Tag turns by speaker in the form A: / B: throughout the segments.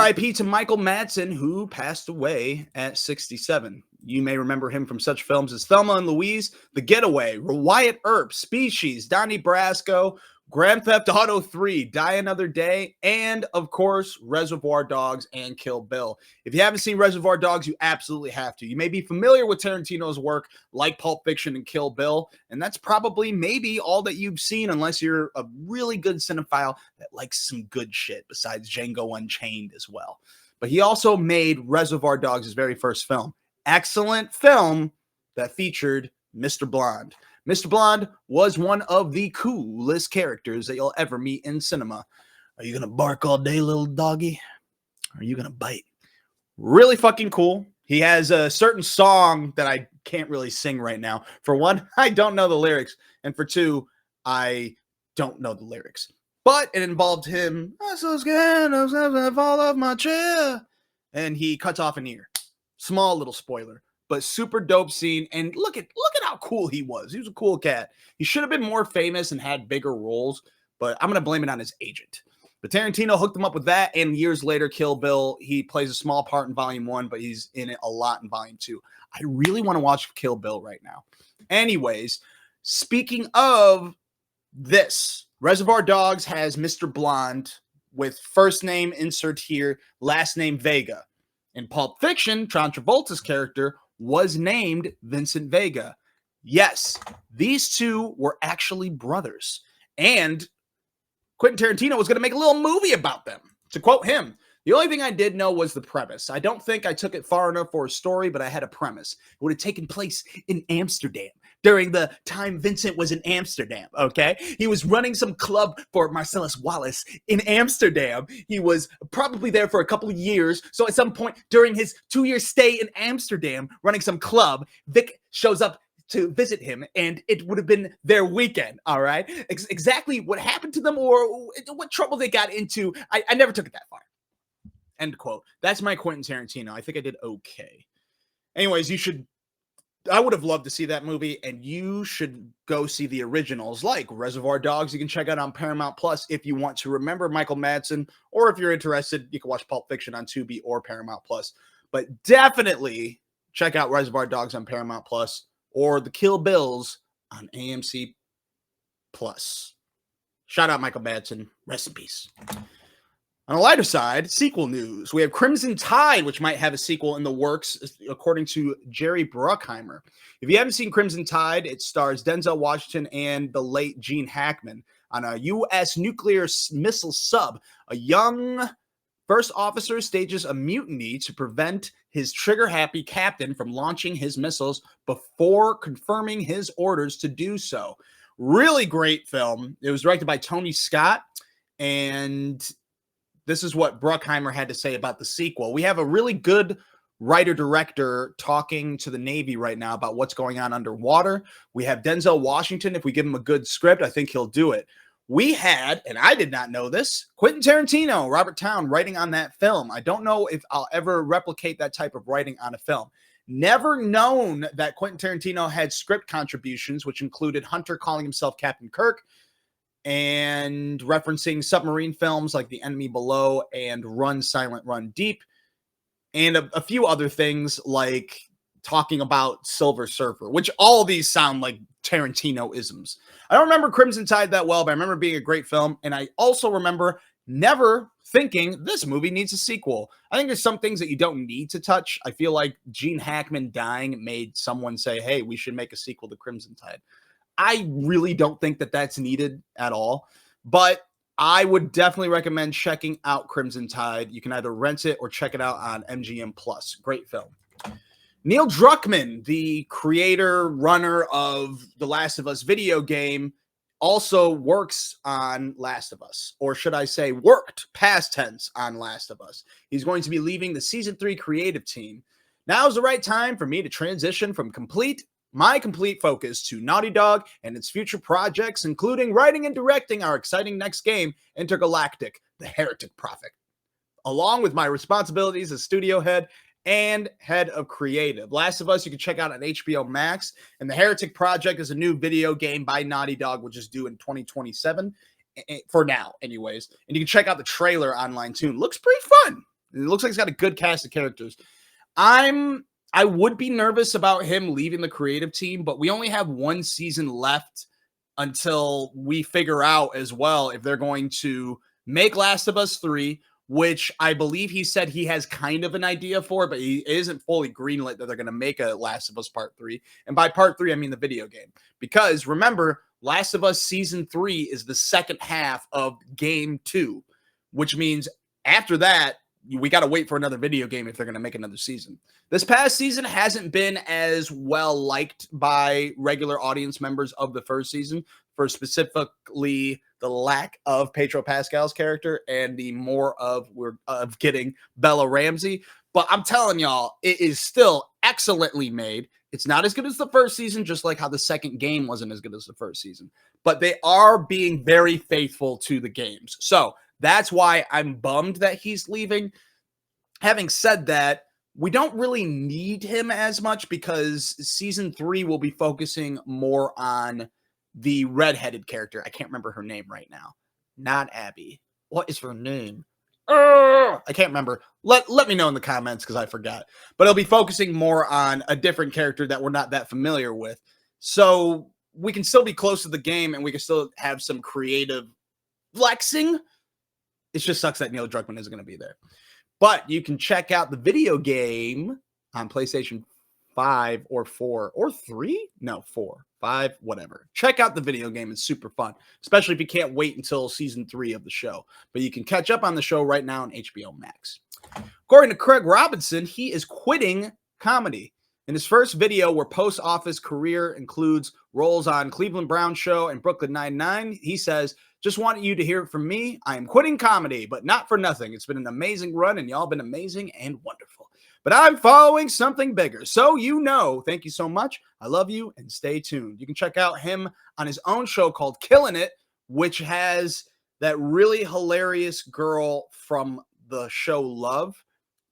A: RIP to Michael Madsen, who passed away at 67. You may remember him from such films as Thelma and Louise, The Getaway, Wyatt Earp, Species, Donnie Brasco, Grand Theft Auto 3, Die Another Day, and, of course, Reservoir Dogs and Kill Bill. If you haven't seen Reservoir Dogs, you absolutely have to. You may be familiar with Tarantino's work, like Pulp Fiction and Kill Bill, and that's probably maybe all that you've seen, unless you're a really good cinephile that likes some good shit, besides Django Unchained as well. But he also made Reservoir Dogs his very first film. Excellent film that featured Mr. Blonde. Mr. Blonde was one of the coolest characters that you'll ever meet in cinema. Are you going to bark all day, little doggy? Or are you going to bite? Really fucking cool. He has a certain song that I can't really sing right now. For one, I don't know the lyrics. And for two, I don't know the lyrics. But it involved him, I'm so scared, I'm going to fall off my chair. And he cuts off an ear. Small little spoiler. But super dope scene, and look at how cool he was. He was a cool cat. He should have been more famous and had bigger roles, but I'm going to blame it on his agent. But Tarantino hooked him up with that, and years later, Kill Bill, he plays a small part in Volume 1, but he's in it a lot in Volume 2. I really want to watch Kill Bill right now. Anyways, speaking of this, Reservoir Dogs has Mr. Blonde with first name insert here, last name Vega. In Pulp Fiction, John Travolta's character was named Vincent Vega. Yes, these two were actually brothers. And Quentin Tarantino was going to make a little movie about them. To quote him, the only thing I did know was the premise. I don't think I took it far enough for a story, but I had a premise. It would have taken place in Amsterdam during the time Vincent was in Amsterdam, okay? He was running some club for Marcellus Wallace in Amsterdam. He was probably there for a couple of years. So at some point during his 2-year stay in Amsterdam, running some club, Vic shows up to visit him, and it would have been their weekend, all right? Exactly what happened to them or what trouble they got into, I never took it that far. End quote. That's my Quentin Tarantino. I think I did okay. Anyways, I would have loved to see that movie, and you should go see the originals like Reservoir Dogs. You can check out on Paramount Plus if you want to remember Michael Madsen, or if you're interested, you can watch Pulp Fiction on Tubi or Paramount Plus. But definitely check out Reservoir Dogs on Paramount Plus or the Kill Bills on AMC Plus. Shout out Michael Madsen. Rest in peace. On a lighter side, sequel news. We have Crimson Tide, which might have a sequel in the works, according to Jerry Bruckheimer. If you haven't seen Crimson Tide, it stars Denzel Washington and the late Gene Hackman. On a U.S. nuclear missile sub, a young first officer stages a mutiny to prevent his trigger-happy captain from launching his missiles before confirming his orders to do so. Really great film. It was directed by Tony Scott, and this is what Bruckheimer had to say about the sequel. We have a really good writer-director talking to the Navy right now about what's going on underwater. We have Denzel Washington. If we give him a good script, I think he'll do it. We had, and I did not know this, Quentin Tarantino, Robert Towne, writing on that film. I don't know if I'll ever replicate that type of writing on a film. Never known that Quentin Tarantino had script contributions, which included Hunter calling himself Captain Kirk, and referencing submarine films like The Enemy Below and Run, Silent, Run Deep, and a few other things like talking about Silver Surfer, which all of these sound like Tarantino-isms. I don't remember Crimson Tide that well, but I remember being a great film, and I also remember never thinking this movie needs a sequel. I think there's some things that you don't need to touch. I feel like Gene Hackman dying made someone say, hey, we should make a sequel to Crimson Tide. I really don't think that that's needed at all, but I would definitely recommend checking out Crimson Tide. You can either rent it or check it out on MGM Plus. Great film. Neil Druckmann, the creator, runner of the Last of Us video game, also works on Last of Us, or should I say worked, past tense, on Last of Us. He's going to be leaving the Season 3 creative team. Now is the right time for me to transition from my complete focus to Naughty Dog and its future projects, including writing and directing our exciting next game, Intergalactic, the Heretic Prophet, along with my responsibilities as studio head and head of creative. Last of Us, you can check out on HBO Max, and the Heretic Project is a new video game by Naughty Dog, which is due in 2027, for now, anyways. And you can check out the trailer online, too. It looks pretty fun. It looks like he's got a good cast of characters. I would be nervous about him leaving the creative team, but we only have one season left until we figure out as well if they're going to make Last of Us 3, which I believe he said he has kind of an idea for, but he isn't fully greenlit that they're going to make a Last of Us Part 3. And by Part 3, I mean the video game. Because remember, Last of Us Season 3 is the second half of Game 2, which means after that, we got to wait for another video game if they're going to make another season. This past season hasn't been as well liked by regular audience members of the first season for specifically the lack of Pedro Pascal's character and the more of getting Bella Ramsey. But I'm telling y'all, it is still excellently made. It's not as good as the first season, just like how the second game wasn't as good as the first season. But they are being very faithful to the games. So that's why I'm bummed that he's leaving. Having said that, we don't really need him as much because season 3 will be focusing more on the redheaded character. I can't remember her name right now. Not Abby. What is her name? I can't remember. Let me know in the comments because I forgot. But it'll be focusing more on a different character that we're not that familiar with. So we can still be close to the game and we can still have some creative flexing. It just sucks that Neil Druckmann isn't going to be there. But you can check out the video game on PlayStation 5 or 4 or 3. No, 4, 5, whatever. Check out the video game. It's super fun, especially if you can't wait until season 3 of the show. But you can catch up on the show right now on HBO Max. According to Craig Robinson, he is quitting comedy. In his first video, where post-office career includes roles on Cleveland Brown Show and Brooklyn Nine-Nine, he says, "Just want you to hear it from me. I am quitting comedy, but not for nothing. It's been an amazing run, and y'all been amazing and wonderful. But I'm following something bigger. So you know, thank you so much. I love you, and stay tuned." You can check out him on his own show called Killing It, which has that really hilarious girl from the show Love.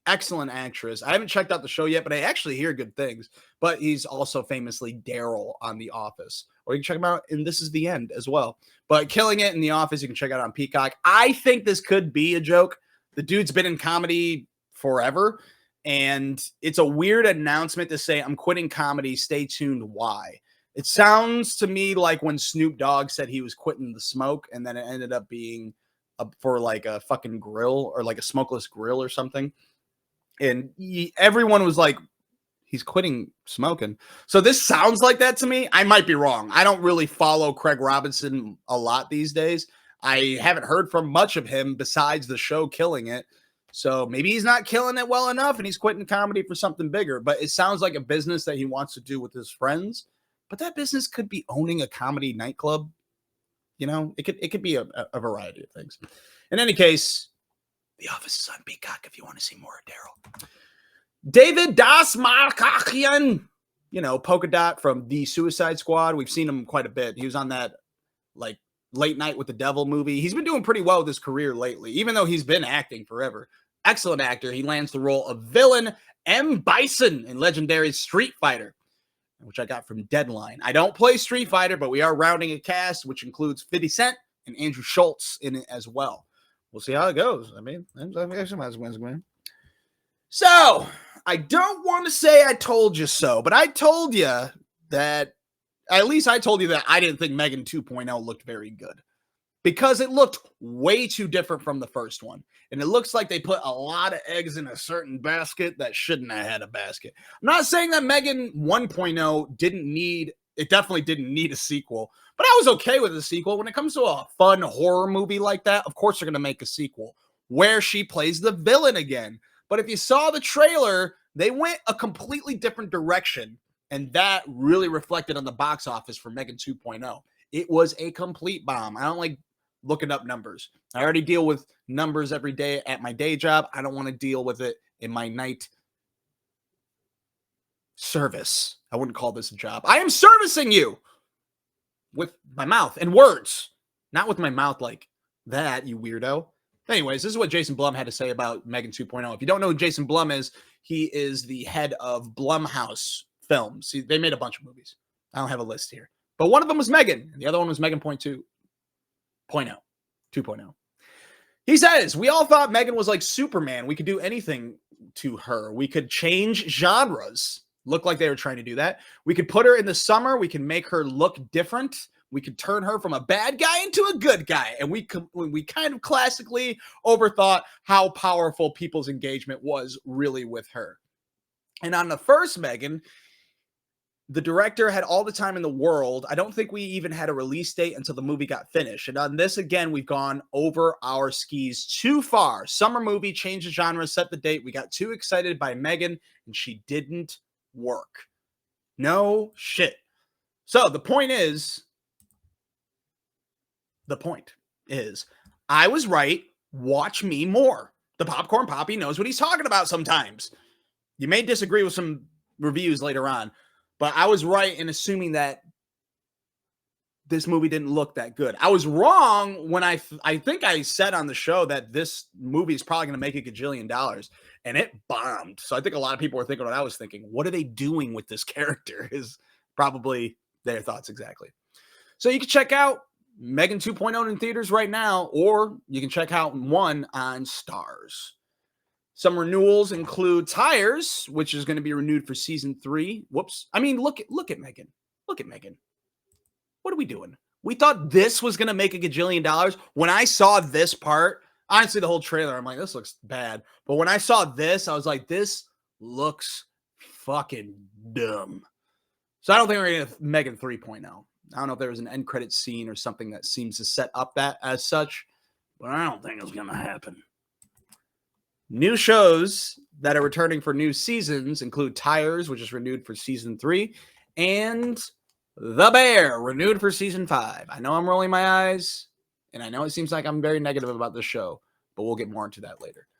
A: Excellent actress. I haven't checked out the show yet, but I actually hear good things. But he's also famously Daryl on The Office. Or you can check him out in This Is the End as well. But Killing It in The Office, you can check out on Peacock. I think this could be a joke. The dude's been in comedy forever. And it's a weird announcement to say, I'm quitting comedy. Stay tuned. Why? It sounds to me like when Snoop Dogg said he was quitting the smoke. And then it ended up being for like a fucking grill or like a smokeless grill or something. And everyone was like, he's quitting smoking. So this sounds like that to me. I might be wrong. I don't really follow Craig Robinson a lot these days. I haven't heard from much of him besides the show Killing It. So maybe he's not killing it well enough and he's quitting comedy for something bigger. But it sounds like a business that he wants to do with his friends. But that business could be owning a comedy nightclub. You know, it could be a variety of things. In any case, The Office is on Peacock if you want to see more of Daryl. David Das Markakian, Polka Dot from The Suicide Squad. We've seen him quite a bit. He was on that like Late Night with the Devil movie. He's been doing pretty well with his career lately, even though he's been acting forever. Excellent actor. He lands the role of villain M. Bison in legendary Street Fighter, which I got from Deadline. I don't play Street Fighter, but we are rounding a cast, which includes 50 Cent and Andrew Schultz in it as well. We'll see how it goes. I mean, so I don't want to say I told you so, but I told you that, at least I told you that I didn't think M3gan 2.0 looked very good because it looked way too different from the first one. And it looks like they put a lot of eggs in a certain basket that shouldn't have had a basket. I'm not saying that M3gan 1.0 definitely didn't need a sequel, but I was okay with the sequel. When it comes to a fun horror movie like that, of course they're going to make a sequel where she plays the villain again. But if you saw the trailer, they went a completely different direction, and that really reflected on the box office for M3gan 2.0. It was a complete bomb. I don't like looking up numbers. I already deal with numbers every day at my day job. I don't want to deal with it in my night service. I wouldn't call this a job. I am servicing you with my mouth and words, not with my mouth like that, you weirdo. Anyways, this is what Jason Blum had to say about M3gan 2.0. If you don't know who Jason Blum is, he is the head of Blumhouse Films. They made a bunch of movies. I don't have a list here. But one of them was M3gan, and the other one was M3gan 2.0. He says, we all thought Megan was like Superman. We could do anything to her. We could change genres. Look like they were trying to do that. We could put her in the summer. We can make her look different. We could turn her from a bad guy into a good guy. And we kind of classically overthought how powerful people's engagement was really with her. And on the first Megan, the director had all the time in the world. I don't think we even had a release date until the movie got finished. And on this, again, we've gone over our skis too far. Summer movie, change the genre, set the date. We got too excited by Megan, and she didn't work. No shit. So the point is, I was right. Watch me more. The Popcorn Poppy knows what he's talking about sometimes. You may disagree with some reviews later on, but I was right in assuming that this movie didn't look that good. I was wrong when I think I said on the show that this movie is probably going to make $1 gajillion, and it bombed. So I think a lot of people were thinking what I was thinking. What are they doing with this character is probably their thoughts exactly. So you can check out Megan 2.0 in theaters right now, or you can check out 1 on Stars. Some renewals include Tires, which is going to be renewed for season 3. Whoops. I mean, look at Megan. Look at Megan. What are we doing? We thought this was going to make $1 gajillion. When I saw this part, honestly, the whole trailer, I'm like, this looks bad. But when I saw this, I was like, this looks fucking dumb. So I don't think we're going to get Megan 3.0. I don't know if there was an end credit scene or something that seems to set up that as such, but I don't think it's going to happen. New shows that are returning for new seasons include Tires, which is renewed for season 3, and The Bear, renewed for season 5. I know I'm rolling my eyes, and I know it seems like I'm very negative about this show, but we'll get more into that later.